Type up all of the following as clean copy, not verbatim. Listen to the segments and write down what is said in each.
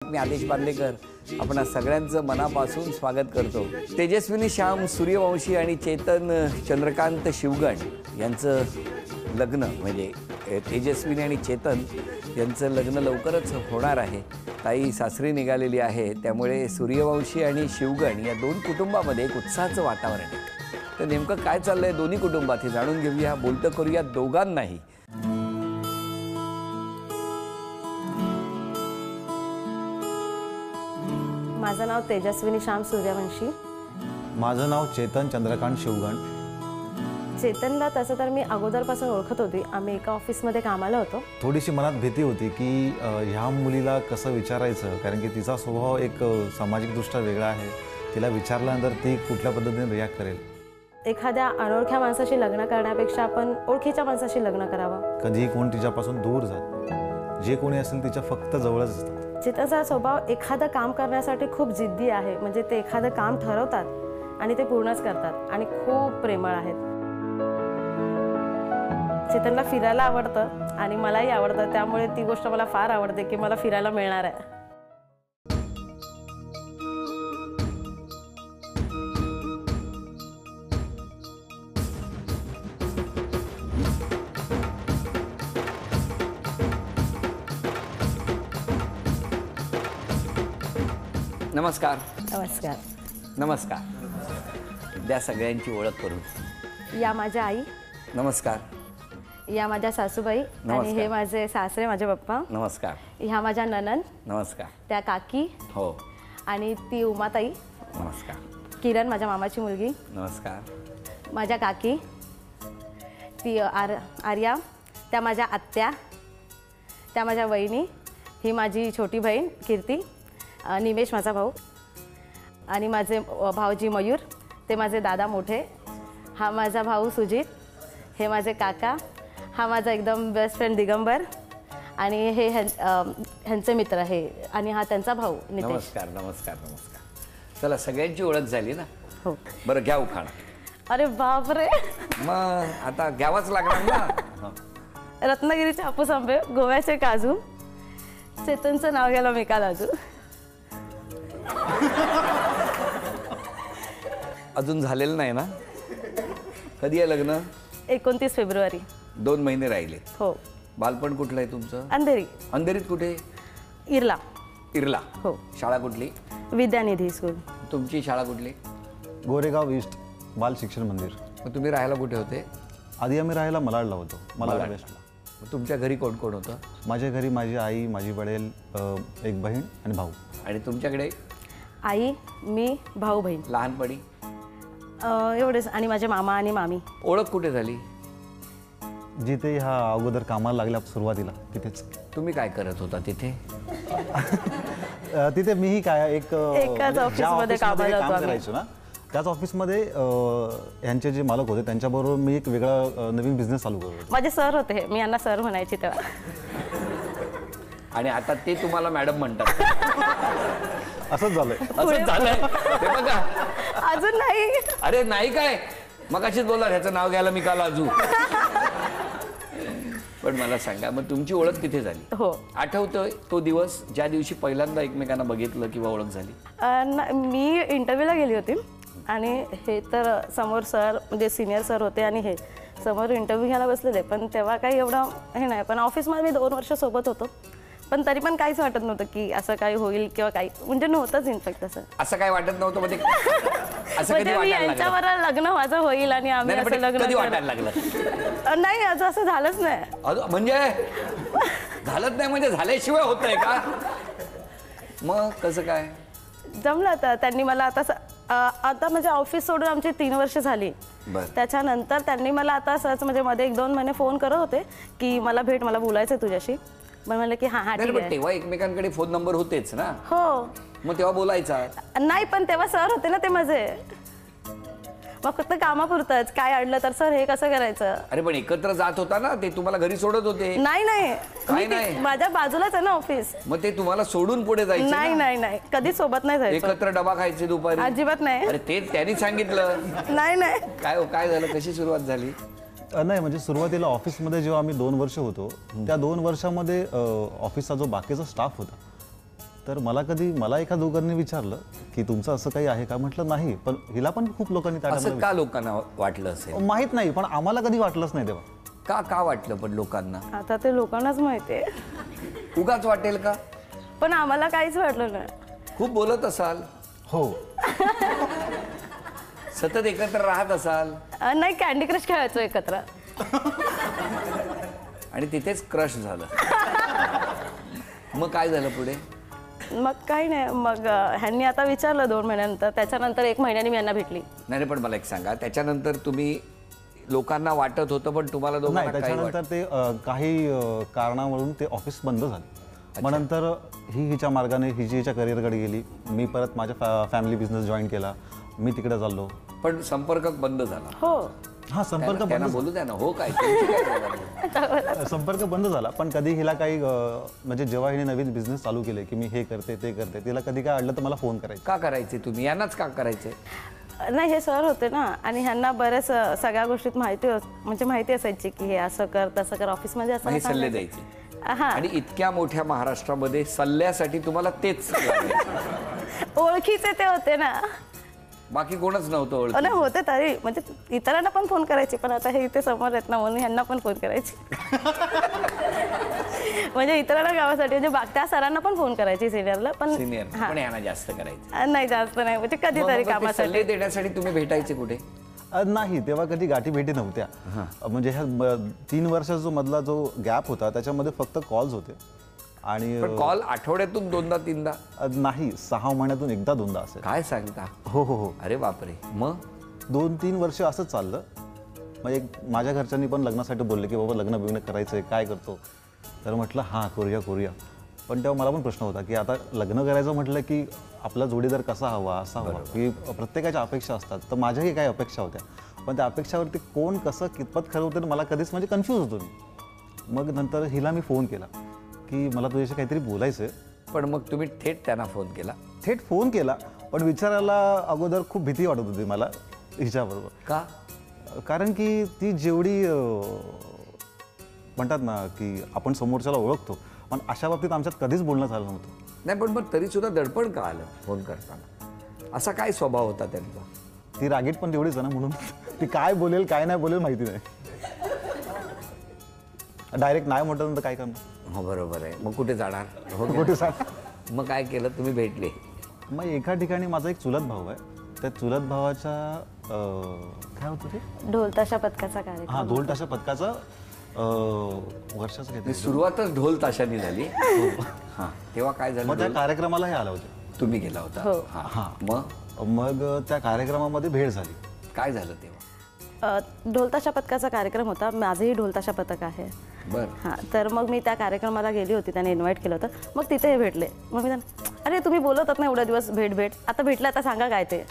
मी आदेश बांदेकर आपण सगळ्यांचं मनापासून स्वागत करतो। तेजस्विनी श्याम सूर्यवंशी आणि चेतन चंद्रकांत शिवगण यांचं लग्न म्हणजे तेजस्विनी आणि चेतन यांचं लग्न लवकरच होणार आहे। ताई सासरी निघालेली आहे, त्यामुळे सूर्यवंशी आणि शिवगण या दोन कुटुंबामध्ये एक उत्साहाचं वातावरण आहे। तर नेमकं काय चाललंय दोन्ही कुटुंबात हे जाणून घेऊया, बोलतं करूया दोघांनाही। माझं नाव तेजस्विनी श्याम सूर्यवंशी। माझं नाव चेतन चंद्रकांत शिवगण। चेतनला तसं तर मी अगोदरपासून ओळखत होती, आम्ही एका ऑफिसमध्ये कामाला होतो। थोडीशी मनात भीती होती की ह्या मुलीला कसं विचारायचं, कारण की तिचा स्वभाव एक सामाजिकदृष्ट्या वेगळा आहे। तिला विचारल्यानंतर ती कुठल्या पद्धतीने रिॲक्ट करेल। एखाद्या अनोळख्या माणसाशी लग्न करण्यापेक्षा आपण ओळखीच्या माणसाशी लग्न करावं। कधीही कोण तिच्यापासून दूर जात, जे कोणी असेल तिच्या फक्त जवळच असतात। चेतनचा स्वभाव एखादं काम करण्यासाठी खूप जिद्दी आहे, म्हणजे ते एखादं काम ठरवतात आणि ते पूर्णच करतात आणि खूप प्रेमळ आहेत। चेतनला फिरायला आवडतं आणि मलाही आवडतं, त्यामुळे ती गोष्ट मला फार आवडते की मला फिरायला मिळणार आहे। नमस्कार। नमस्कार। नमस्कार। द्या सगळ्यांची ओळख करून। या माझ्या आई। नमस्कार। या माझ्या सासूबाई आणि हे माझे सासरे माझे पप्पा। नमस्कार। ह्या माझ्या ननंद। नमस्कार। त्या काकी। हो। आणि ती उमाताई। नमस्कार। किरण माझ्या मामाची मुलगी। नमस्कार। माझ्या काकी ती आर्या, त्या माझ्या आत्या, त्या माझ्या वहिनी, ही माझी छोटी बहीण कीर्ती, निमेश माझा भाऊ आणि माझे भाऊजी मयूर, ते माझे दादा मोठे, हा माझा भाऊ सुजित, हे माझे काका, हा माझा एकदम बेस्ट फ्रेंड दिगंबर आणि हे ह्यांचे मित्र हे आणि हा त्यांचा भाऊ नितेश। नमस्कार। नमस्कार। नमस्कार। चला सगळ्यांची ओळख झाली ना? हो। बरं घ्या उखाणा। अरे बापरे, मग आता घ्यावाच लागणार ना। रत्नागिरीचे हापूस आंबे, गोव्याचे काजू, चेतनचं नाव घ्यायला मी का लाजू। अजून झालेलं नाही ना? कधी आहे लग्न? 29 फेब्रुवारी। 2 महिने राहिले। हो। बालपण कुठलं आहे तुमचं? अंधेरी। अंधेरीत कुठे? इरला। इरला। हो। शाळा कुठली? विद्यानिधी स्कूल। तुमची शाळा कुठली? गोरेगाव ईस्ट बाल शिक्षण मंदिर। मग तुम्ही राहायला कुठे होते? आधी आम्ही राहायला मलाडला होतो। मलाड वेस्टला। मग तुमच्या घरी कोण कोण होतं? माझ्या घरी माझी आई, माझी वडील, एक बहीण आणि भाऊ। आणि तुमच्याकडे? आई, मी, भाऊ बहीण। लहानपणी? एवढेच, आणि माझे मामा आणि मामी। ओळख कुठे झाली? जिथे ह्या अगोदर कामाला लागल्या सुरुवातीला तिथेच। तुम्ही काय करत होता तिथे? तिथे मीही काय एकाच ऑफिसमध्ये कामाला करायचो ना, त्याच ऑफिसमध्ये यांचे जे मालक होते त्यांच्याबरोबर मी एक वेगळा नवीन बिझनेस चालू करत होतो। माझे सर होते, मी यांना सर म्हणायची तेव्हा। आणि आता ते तुम्हाला मॅडम म्हणतात? असंच झालंय। असंच झालंय ते बघा। अजून नाही। अरे नाही काय, मग अशीच बोलला ह्याचं नाव घ्यायला मी का लाजू? पण मला सांगा, मग तुमची ओळख तिथे झाली? हो। आठवतोय तो दिवस ज्या दिवशी पहिल्यांदा एकमेकांना बघितलं किंवा ओळख झाली? मी इंटरव्ह्यूला गेली होती आणि हे तर समोर सर म्हणजे सिनियर सर होते आणि हे समोर इंटरव्ह्यू घ्यायला बसलेले, पण तेव्हा काही एवढं हे नाही। पण ऑफिसमध्ये मी 2 वर्ष सोबत होतो, पण तरी पण काहीच वाटत नव्हतं की असं काही होईल किंवा काही, म्हणजे नव्हतंच इनफॅक्ट असं काय वाटत नव्हतं? म्हणजे असं कधी मी वाटायला यांच्यावर लग्न माझं होईल आणि आम्ही असं लग्न कधी वाटायला लागलं? नाही, असं झालंच नाही। म्हणजे झालंच नाही म्हणजे झाल्याशिवाय होतंय का? मग कसं काय जमलं? तर त्यांनी मला आता म्हणजे ऑफिस सोडून आमची 3 वर्ष झाली। त्याच्यानंतर त्यांनी मला आता सहज म्हणजे मध्ये 1-2 महिने फोन करत होते की मला भेट, मला बोलायचं आहे तुझ्याशी। मग म्हणलं की हां ठीक आहे। तेव्हा एकमेकांकडे फोन नंबर होतेच ना? हो। मग तेव्हा बोलायचा नाही, पण तेव्हा सर होते ना ते माझे, मग फक्त कामापुरतंच काय अडलं तर सर हे कसं करायचं। अरे पण एकत्र जात होता ना, ते तुम्हाला घरी सोडत होते? नाही नाही, काय नाही, माझ्या बाजूलाच आहे ना ऑफिस। मग ते तुम्हाला सोडून पुढे जायचे? नाही नाही नाही, कधी सोबत नाही जायचं। एकत्र डबा खायचे दुपारी? अजिबात नाही। अरे ते त्यांनी सांगितलं? नाही नाही। काय झालं, कशी सुरुवात झाली? नाही म्हणजे सुरुवातीला ऑफिसमध्ये जेव्हा आम्ही 2 वर्ष होतो, त्या 2 वर्षामध्ये ऑफिसचा जो बाकीचा स्टाफ होता तर मला एका दोघांनी विचारलं की तुमचं असं काही आहे का, म्हटलं नाही, पण हिला पण खूप लोकांनी त्या असं का लोकांना वाटलं असेल? माहीत नाही, पण आम्हाला कधी वाटलंच नाही तेव्हा. का वाटलं पण लोकांना? आता ते लोकांनाच माहिती आहे, उगाच वाटेल का? पण आम्हाला काहीच वाटलं नाही. खूप बोलत असाल, हो, सतत एकत्र राहत असाल नाही, कॅन्डी क्रश खेळायचो एकत्र. आणि तिथेच क्रश झालं. मग काय झालं पुढे? मग काही नाही, मग ह्यांनी आता विचारलं 2 महिन्यानंतर, त्याच्यानंतर 1 महिन्याने मी यांना भेटली. नाही पण मला एक सांगा, त्याच्यानंतर तुम्ही लोकांना वाटत होतं पण तुम्हाला दोघांना नाही, काही त्याच्यानंतर ते काही कारणावरून ते ऑफिस बंद झालं. मग नंतर ही हिच्या मार्गाने हिच्या करिअरकडे गेली, मी परत माझ्या फॅमिली बिझनेस जॉईन केला, मी तिकडे चाललो. पण संपर्क बंद झाला? हो. हा, संपर्क त्यांना बंद, बोलू द्या ना. हो काय संपर्क बंद झाला. पण कधी हिला काही म्हणजे जेव्हा हिने नवीन बिझनेस चालू केले की मी हे करते ते करते, तिला कधी काय अडलं तर मला फोन करायचं. का करायचे तुम्ही? यांनाच का करायचे? नाही, हे सर होते ना, आणि ह्यांना बरेच सगळ्या गोष्टीत माहिती असायची की हे असं कर तसं कर, ऑफिसमध्ये असं हे सल्ले द्यायचे. हा, आणि इतक्या मोठ्या महाराष्ट्रामध्ये सल्ल्यासाठी तुम्हाला तेच लागायचे. ओळखीचे ते होते ना, बाकी कोणच नव्हतं ओळख? नाही होते तरी, म्हणजे इतरांना पण फोन करायचे, पण आता हे इथे समोर आहेत ना म्हणून ह्यांना पण फोन करायचे. म्हणजे इतरांना गावासाठी, म्हणजे त्या सरांना पण फोन करायचे, सिनियरला पण. सिनियर पण यांना जास्त करायचे? नाही, जास्त नाही, म्हणजे कधीतरी कामासाठी. सल्ले देण्यासाठी तुम्ही भेटायचे कुठे? नाही, तेव्हा कधी गाठी भेटी नव्हत्या. म्हणजे ह्या 3 वर्षाचा जो मधला जो गॅप होता त्याच्यामध्ये फक्त कॉल्स होते. आणि कॉल आठवड्यातून 2दा-3दा? नाही, 6 महिन्यातून 1दा-2दा असेल. काय सांगता? हो हो हो. अरे बापरे. मग 2-3 वर्ष असंच चाललं. मग माझ्या घरच्यांनी पण लग्नासाठी बोलले की बाबा लग्न बिग्न करायचंय, काय करतो? तर म्हटलं हां, करूया. पण तेव्हा मला पण प्रश्न होता की आता लग्न करायचं म्हटलं की आपला जोडीदार कसा हवा, असा हवा, की प्रत्येकाच्या अपेक्षा असतात. तर माझ्याही काही अपेक्षा होत्या, पण त्या अपेक्षावरती कोण कसं कितपत खरं होतं मला कधीच म्हणजे कन्फ्यूज होतो मी. मग नंतर हिला मी फोन केला की मला तुझ्याशी काहीतरी बोलायचं आहे. पण मग तुम्ही थेट त्यांना फोन केला? थेट फोन केला, पण विचारायला अगोदर खूप भीती वाटत होती मला हिच्याबरोबर. का? कारण की ती जेवढी म्हणतात ना की आपण समोरच्याला ओळखतो, पण अशा बाबतीत आमच्यात कधीच बोलणं झालं नव्हतं. नाही, पण मग तरी सुद्धा दडपण का आलं फोन करताना? असा काय स्वभाव होता त्यांचा? ती रागीट पण तेवढीच आहे ना, म्हणून ती काय बोलेल काय नाही बोलेल माहिती नाही. डायरेक्ट नाही म्हटलं तर काय करणार? हो, बरोबर आहे. मग कुठे जाणार? हो, कुठे सांग. मग काय केलं तुम्ही? भेटले? मग एका ठिकाणी माझा एक चुलत भाऊ आहे, त्या चुलत भावाच्या काय होतं ते, ढोल ताशा पथकाचा कार्यक्रम. हा, ढोल ताशा पथकाचा वर्षाचं घेतलं. सुरुवातच ढोल ताशांनी झाली. हां, तेव्हा काय झालं? मग त्या कार्यक्रमाला हे आलं होतं. तुम्ही गेला होता? हो. हां. मग त्या कार्यक्रमामध्ये भेट झाली. काय झालं तेव्हा? ढोल ताशा पथकाचा कार्यक्रम होता, माझंही ढोल ताशा पथक आहे. बरं. हां, तर मग मी त्या कार्यक्रमाला गेली होती, त्याने इन्व्हाइट केलं होतं. मग तिथे हे भेटले. मग मी त्यांना, अरे तुम्ही बोलत होतात ना एवढ्या दिवस भेट, आता भेटलं, आता सांगा काय ते,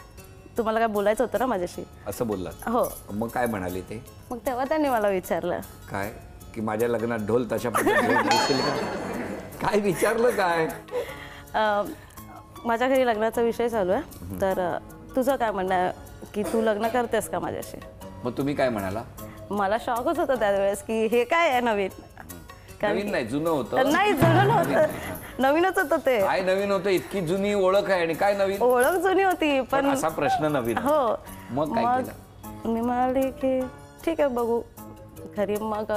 तुम्हाला काय बोलायचं होतं ना माझ्याशी, असं बोललात? हो. मग काय म्हणाले ते? मग तेव्हा त्यांनी मला विचारलं काय की माझ्या लग्नात ढोल ताशा दिसेल का? काय विचारलं? काय? माझ्या घरी लग्नाचा विषय चालू आहे, तर तुझं काय म्हणणं आहे की तू लग्न करतेस का माझ्याशी? मग तुम्ही काय म्हणाला? मला शॉकच होतं त्यावेळेस की हे काय आहे नवीन. नवीन नाही, जुनं होतं. नाही, जुनं नव्हतं, नवीनच होतं ते. काय नवीन होतं? इतकी जुनी ओळख आहे आणि काय नवीन? ओळख जुनी होती पण असा प्रश्न नवीन. हो. मग काय केलं? मी म्हणाली की ठीक आहे, बघू घरी. मग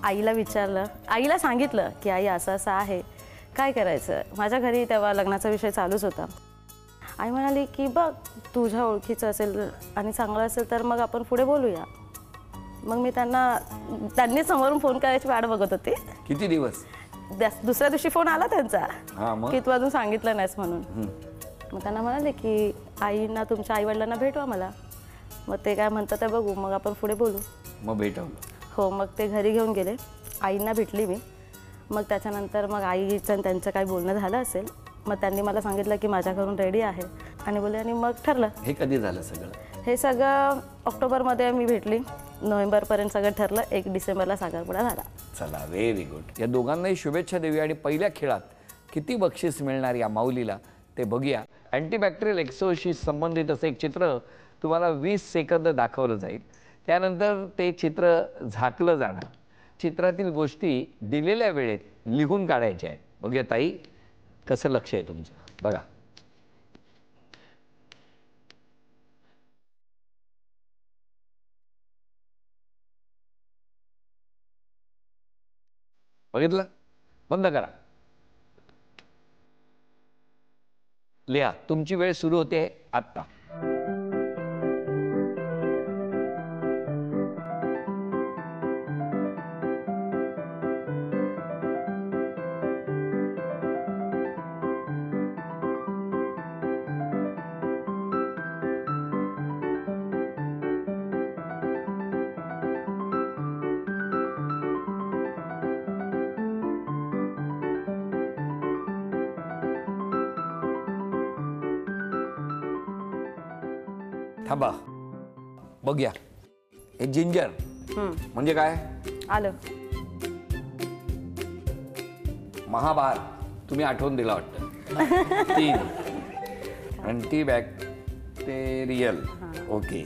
आईला विचारलं, आईला सांगितलं की आई असं असं आहे, काय करायचं. माझ्या घरी तेव्हा लग्नाचा विषय चालूच होता. आई म्हणाली की बघ, तुझ्या ओळखीचं असेल आणि चांगलं असेल तर मग आपण पुढे बोलूया. मग मी त्यांनी समोरून फोन करायची वाट बघत होते. किती दिवस? दुसऱ्या दिवशी फोन आला त्यांचा की तू अजून सांगितलं नाहीस म्हणून. मग त्यांना म्हणाले की आईना, तुमच्या आईवडिलांना भेटवा मला. मग ते काय म्हणतात ते बघू, मग आपण पुढे बोलू. मग भेटवलं? हो. मग ते घरी घेऊन गेले, आईंना भेटली मी. मग त्याच्यानंतर मग आईचं त्यांचं काही बोलणं झालं असेल, मग त्यांनी मला सांगितलं की माझ्या घरून रेडी आहे आणि बोलले, आणि मग ठरलं. हे कधी झालं सगळं? हे सगळं ऑक्टोबरमध्ये मी भेटली, नोव्हेंबरपर्यंत सगळं ठरलं, 1 डिसेंबरला साखरपुडा झाला. चला, व्हेरी गुड. या दोघांनाही शुभेच्छा देऊया आणि पहिल्या खेळात किती बक्षीस मिळणार या माऊलीला ते बघूया. अँटीबॅक्टेरियल एक्सोशी संबंधित असं एक चित्र तुम्हाला 20 सेकंद दाखवलं जाईल. त्यानंतर ते चित्र झाकलं जाणार. चित्रातील गोष्टी दिलेल्या वेळेत लिहून काढायच्या आहेत. बघूया ताई, कसं लक्ष आहे तुमचं बघा. बघितलं? बंद करा. लिहा. तुमची वेळ सुरू होते आत्ता. थांबा, बघूया. हे जिंजर म्हणजे काय? आलं. महाभार तुम्ही आठवून दिला वाटतं. 3 antibacterial. Okay.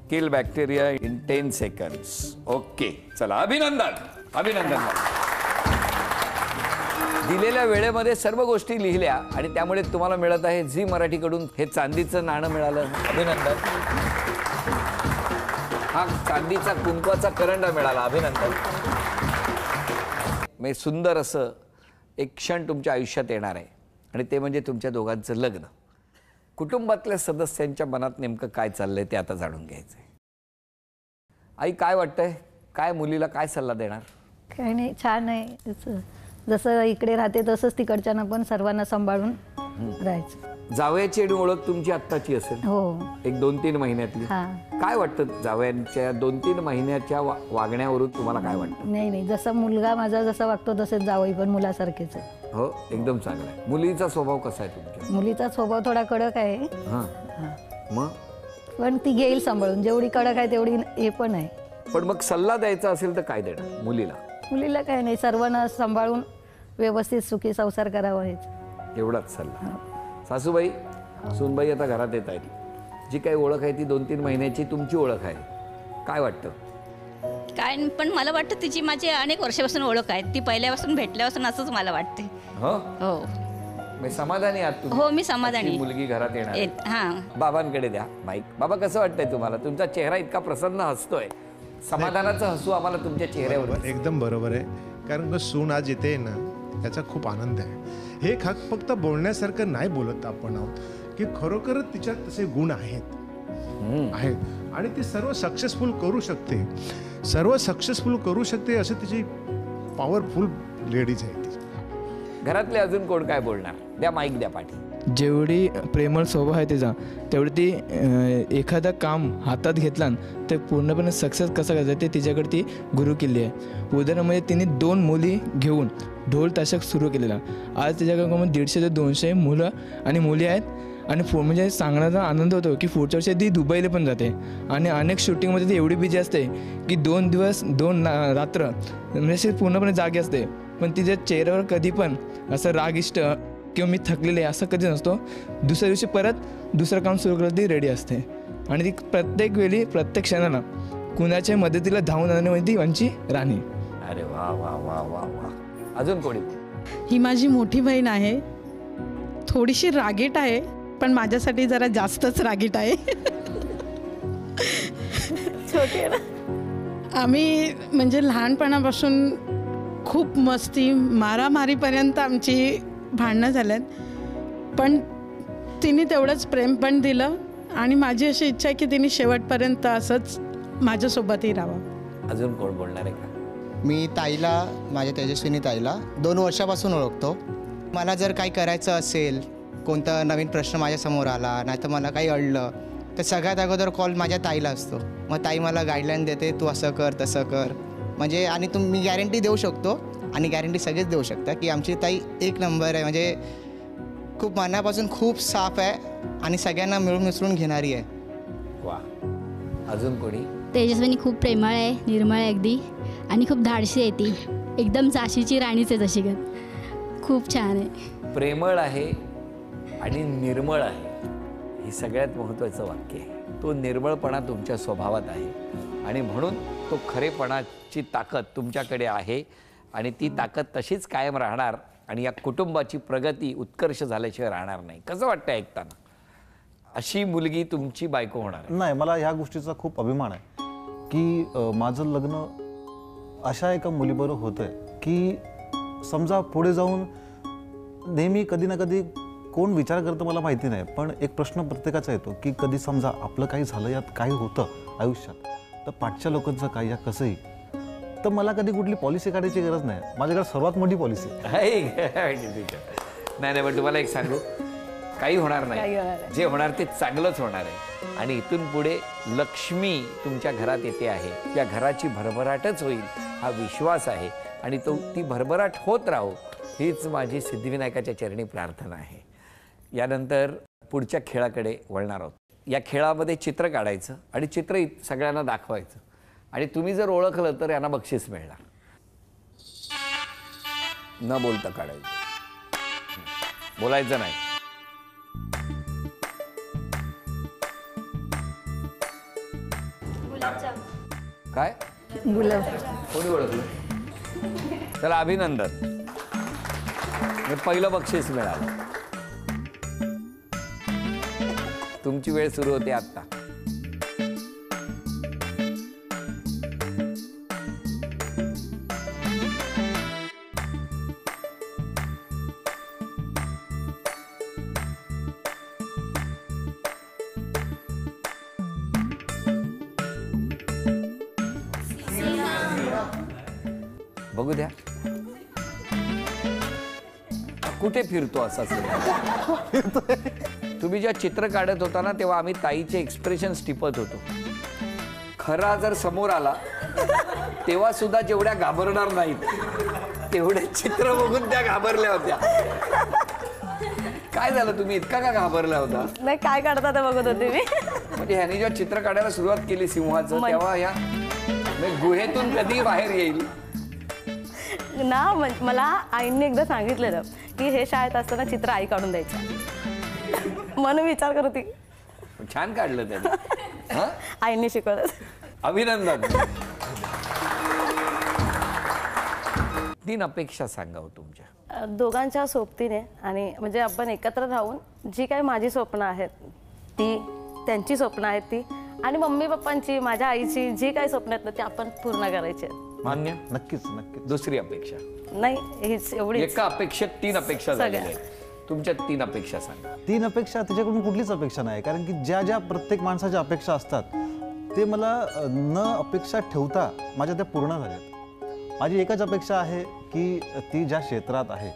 Kill bacteria in 10 seconds. Okay, चला अभिनंदन. अभिनंदन. दिलेल्या वेळेमध्ये सर्व गोष्टी लिहिल्या आणि त्यामुळे तुम्हाला मिळत आहे झी मराठीकडून हे चांदीचं नाणं मिळालं. अभिनंदन. हा चांदीचा कुंकवाचा करंडा मिळाला. अभिनंदन. म्हणजे सुंदर असं एक क्षण तुमच्या आयुष्यात येणार आहे आणि ते म्हणजे तुमच्या दोघांचं लग्न. कुटुंबातल्या सदस्यांच्या मनात नेमकं काय चाललंय ते आता जाणून घ्यायचंय. आई काय वाटतंय? काय मुलीला काय सल्ला देणार? काही नाही, छान आहे. जसं इकडे राहते तसंच तिकडच्यांना पण सर्वांना सांभाळून राहायचं. जावयाची आणि ओळख तुमची आत्ताची असेल. हो. एक 2-3 महिन्यातली. काय वाटतं जावयांच्या 2-3 महिन्याच्या वागण्यावरून तुम्हाला काय वाटतं? नाही, जसा मुलगा माझा जसा वागतो तसेच जावई पण मुलासारखेच आहे. हो, एकदम चांगला आहे. मुलीचा स्वभाव कसा आहे तुमच्या? मुलीचा स्वभाव थोडा कडक आहे. मग पण ती घेईल सांभाळून. जेवढी कडक आहे तेवढी हे पण आहे. पण मग सल्ला द्यायचा असेल तर काय देणार मुलीला? मुलीला काय नाही, सर्वांना सांभाळून व्यवस्थित सुखी संसार करावा हेच एवढाच सल्ला. सासूबाई, सूनबाई आता घरात येत आहेत. जी काही ओळख आहे ती 2-3 महिन्याची तुमची ओळख आहे. काय वाटतं? काय पण मला वाटतं तिची माझी अनेक वर्षापासून ओळख आहे. ती पहिल्यापासून भेटल्यापासून असंच मला वाटते. हो हो मी समाधानी आहात तुम्ही? हो, मी समाधानी. अशी मुलगी घरात येणार आहे. हां. बाबांकडे द्या माईक. बाबा, कसं वाटतंय तुम्हाला? तुमचा चेहरा इतका प्रसन्न हसतोय. समाधानाचं हसू आम्हाला तुमच्या चेहऱ्यावर. एकदम बरोबर आहे. कारण सून आज येते ना, त्याचा खूप आनंद आहे. हे फक्त बोलण्यासारखं नाही बोलत आपण आहोत की खरोखरच तिच्यात तसे गुण आहेत आणि ती सर्व सक्सेसफुल करू शकते. सर्व सक्सेसफुल करू शकते असे तिची पॉवरफुल लेडीज आहे ती. घरातले अजून कोण काय बोलणार? द्या माईक, द्या पाठी. जेवढी प्रेमळ स्वभाव आहे तिचा, तेवढी ती एखादं काम हातात घेतला तर पूर्णपणे सक्सेस कसं करायचं ते तिच्याकडे ती गुरु किल्ली आहे. उदाहरणामध्ये तिने 2 मुली घेऊन ढोल ताशक सुरू केलेला. आज तिच्याकडे 150 ते 200 मुलं आणि मुली आहेत आणि म्हणजे सांगण्याचा आनंद होतो की पुढच्या वर्षी ती दुबईला पण जाते आणि अनेक शूटिंगमध्ये ती एवढी बिझी असते की 2 दिवस 2 रात्र म्हणजे पूर्णपणे जागी असते. पण तिच्या चेहऱ्यावर कधी पण असं रागिष्ट किंवा मी थकलेले असं कधी नसतो. दुसऱ्या दिवशी परत दुसरं काम सुरू करायला ती रेडी असते आणि ती प्रत्येक वेळी प्रत्येक क्षणाला कुणाच्या मदतीला धावून जाण्यामध्ये ती आमची राणी. अरे वा वा वा वा वा. अजून कोणी? ही माझी मोठी बहीण आहे. थोडीशी रागीट आहे पण माझ्यासाठी जरा जास्तच रागीट आहे. छोटी ना. आम्ही म्हणजे लहानपणापासून खूप मस्ती मारामारीपर्यंत आमची भांडणं झाल्यात. पण तिने तेवढंच प्रेम पण दिलं आणि माझी अशी इच्छा आहे की तिने शेवटपर्यंत असंच माझ्यासोबतही राहावं. अजून कोण बोलणार आहे का? मी ताईला, माझ्या तेजस्विनी ताईला 2 वर्षापासून ओळखतो. मला जर काही करायचं असेल, कोणता नवीन प्रश्न माझ्यासमोर आला नाही तर मला काही अडलं तर सगळ्यात अगोदर कॉल माझ्या ताईला असतो. मग ताई मला गाईडलाईन देते, तू असं कर तसं कर. म्हणजे आणि मी गॅरंटी देऊ शकतो आणि गॅरंटी सगळेच देऊ शकता की आमची ताई 1 नंबर आहे. म्हणजे खूप मनापासून खूप साफ आहे आणि सगळ्यांना मिळून मिसळून घेणारी आहे. वा. अजून कोणी? तेजस्विनी खूप प्रेमळ आहे, निर्मळ आहे अगदी आणि खूप धाडसी आहे. ती एकदम झाशीची राणीच आहे तशी. खूप छान आहे. प्रेमळ आहे आणि निर्मळ आहे, हे सगळ्यात महत्त्वाचं वाक्य आहे. तो निर्मळपणा तुमच्या स्वभावात आहे आणि म्हणून तो खरेपणाची ताकद तुमच्याकडे आहे आणि ती ताकद तशीच कायम राहणार आणि या कुटुंबाची प्रगती उत्कर्ष झाल्याशिवाय राहणार नाही. कसं वाटतं ऐकताना? अशी मुलगी तुमची बायको होणार आहे. नाही, मला ह्या गोष्टीचा खूप अभिमान आहे की माझं लग्न अशा एका मुलीबरोबर होतं आहे की समजा पुढे जाऊन नेहमी कधी ना कधी कोण विचार करतं मला माहिती नाही, पण एक प्रश्न प्रत्येकाचा येतो की कधी समजा आपलं काही झालं, यात काही होतं आयुष्यात, तर पाठच्या लोकांचं काय या कसंही, तर मला कधी कुठली पॉलिसी काढायची गरज नाही. माझ्याकडे सर्वात मोठी पॉलिसी नाही, पण तुम्हाला एक सांगू, काही होणार नाही. जे होणार ते चांगलंच होणार आहे. आणि इथून पुढे लक्ष्मी तुमच्या घरात येते आहे. त्या घराची भरभराटच होईल हा विश्वास आहे आणि ती भरभराट होत राहो हीच माझी सिद्धिविनायकाच्या चरणी प्रार्थना आहे. यानंतर पुढच्या खेळाकडे वळणार आहोत. या खेळामध्ये चित्र काढायचं आणि चित्र सगळ्यांना दाखवायचं आणि तुम्ही जर ओळखलं तर यांना बक्षीस मिळणार. न बोलता काढायचं, बोलायचं नाही. काय गुलाब. कोणी ओळखलं? चला अभिनंदन, हे पहिलं बक्षीस मिळालं. तुमची वेळ सुरू होते आता. बघू द्या कुठे फिरतो असा. तुम्ही जेव्हा चित्र काढत होता ना तेव्हा आम्ही ताईचे एक्सप्रेशन टिपत होतो. खरा जर समोर आला तेव्हा सुद्धा जेवढ्या घाबरणार नाहीत तेवढे चित्र बघून त्या घाबरल्या होत्या. काय झालं, तुम्ही इतका का घाबरला होता? नाही, काय काढता ते बघत होते मी. म्हणजे ह्याने जेव्हा चित्र काढायला सुरुवात केली सिंहाचं तेव्हा या गुहेतून कधी बाहेर येईल ना. मला आईंनी एकदा सांगितलेलं की हे शाळेत असताना चित्र आई काढून द्यायचं, म्हणून विचार करत होती. छान काढलं त्याने. आईंनी शिकवलं. अभिनंदन. 3 अपेक्षा सांगावं तुमच्या. दोघांच्या सोबतीने आणि म्हणजे आपण एकत्र राहून जी काही माझी स्वप्न आहेत ती, त्यांची स्वप्न आहेत ती, आणि मम्मी पप्पांची, माझ्या आईची जी काही स्वप्न आहेत ना ती आपण पूर्ण करायची आहेत. मान्य? नक्कीच नक्कीच. दुसरी अपेक्षा? नाही, हीच एवढी. एका अपेक्षेत 3 अपेक्षा झालेल्या आहेत. तुमच्या 3 अपेक्षा सांगा. 3 अपेक्षा, त्याच्याकडून कुठलीच अपेक्षा नाही, कारण की ज्या ज्या प्रत्येक माणसाच्या अपेक्षा असतात ते मला न अपेक्षा ठेवता माझ्या त्या पूर्ण झाल्यात. माझी एकच अपेक्षा आहे की ती ज्या क्षेत्रात आहे,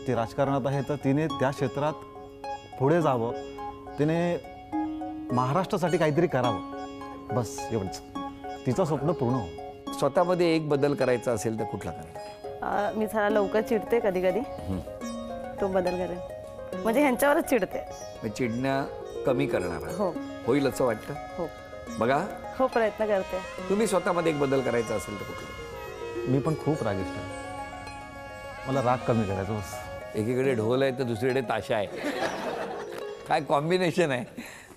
ती राजकारणात आहे, तर तिने त्या क्षेत्रात पुढे जावं, तिने महाराष्ट्रासाठी काहीतरी करावं, बस एवढंच. तिचं स्वप्न पूर्ण हो. स्वतःमध्ये एक बदल करायचा असेल तर कुठला करायचा? मी जरा लवकर चिडते कधी कधी, तो बदल करेन. म्हणजे ह्यांच्यावरच चिडते. चिडण्या कमी करणार हो. होईल असं वाटतं? हो. बघा, हो, प्रयत्न करते. तुम्ही स्वतःमध्ये एक बदल करायचा असेल तर कुठला? मी पण खूप रागिष्ट आहे, मला राग कमी करायचा बस. एकीकडे ढोल आहे तर दुसरीकडे ताशा आहे, काय कॉम्बिनेशन आहे.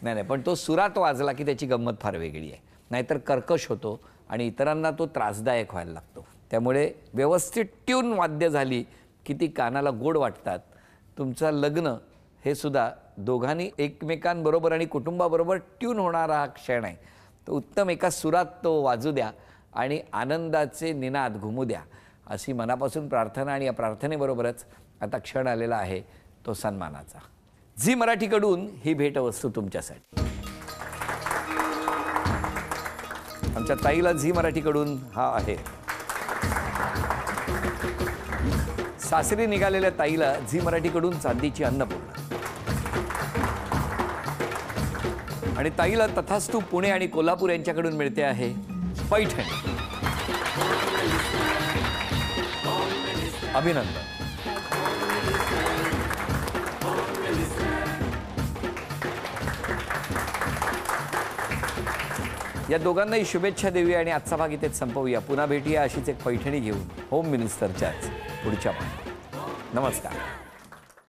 नाही, पण तो सुरात वाजला की त्याची गंमत फार वेगळी आहे. नाहीतर कर्कश होतो आणि इतरांना तो त्रासदायक व्हायला लागतो. त्यामुळे व्यवस्थित ट्यून वाद्य झाली की ती कानाला गोड वाटतात. तुमचं लग्न हे सुद्धा दोघांनी एकमेकांबरोबर आणि कुटुंबाबरोबर ट्यून होणारा हा क्षण आहे. तो उत्तम एका सुरात तो वाजू द्या आणि आनंदाचे निनाद घुमू द्या अशी मनापासून प्रार्थना. आणि या प्रार्थनेबरोबरच आता क्षण आलेला आहे तो सन्मानाचा. झी मराठीकडून ही भेटवस्तू तुमच्यासाठी. आमच्या ताईला झी मराठीकडून हा आहे. सासरी निघालेल्या ताईला झी मराठीकडून चांदीची अन्नपूर्णा. आणि ताईला तथास्तू पुणे आणि कोल्हापूर यांच्याकडून मिळते आहे पैठणी. अभिनंदन. या दोघांनाही शुभेच्छा देऊया आणि आजचा भाग इथेच संपवूया. पुन्हा भेटूया अशीच एक पैठणी घेऊन होम मिनिस्टरच्याच पुढच्या भागात. नमस्कार.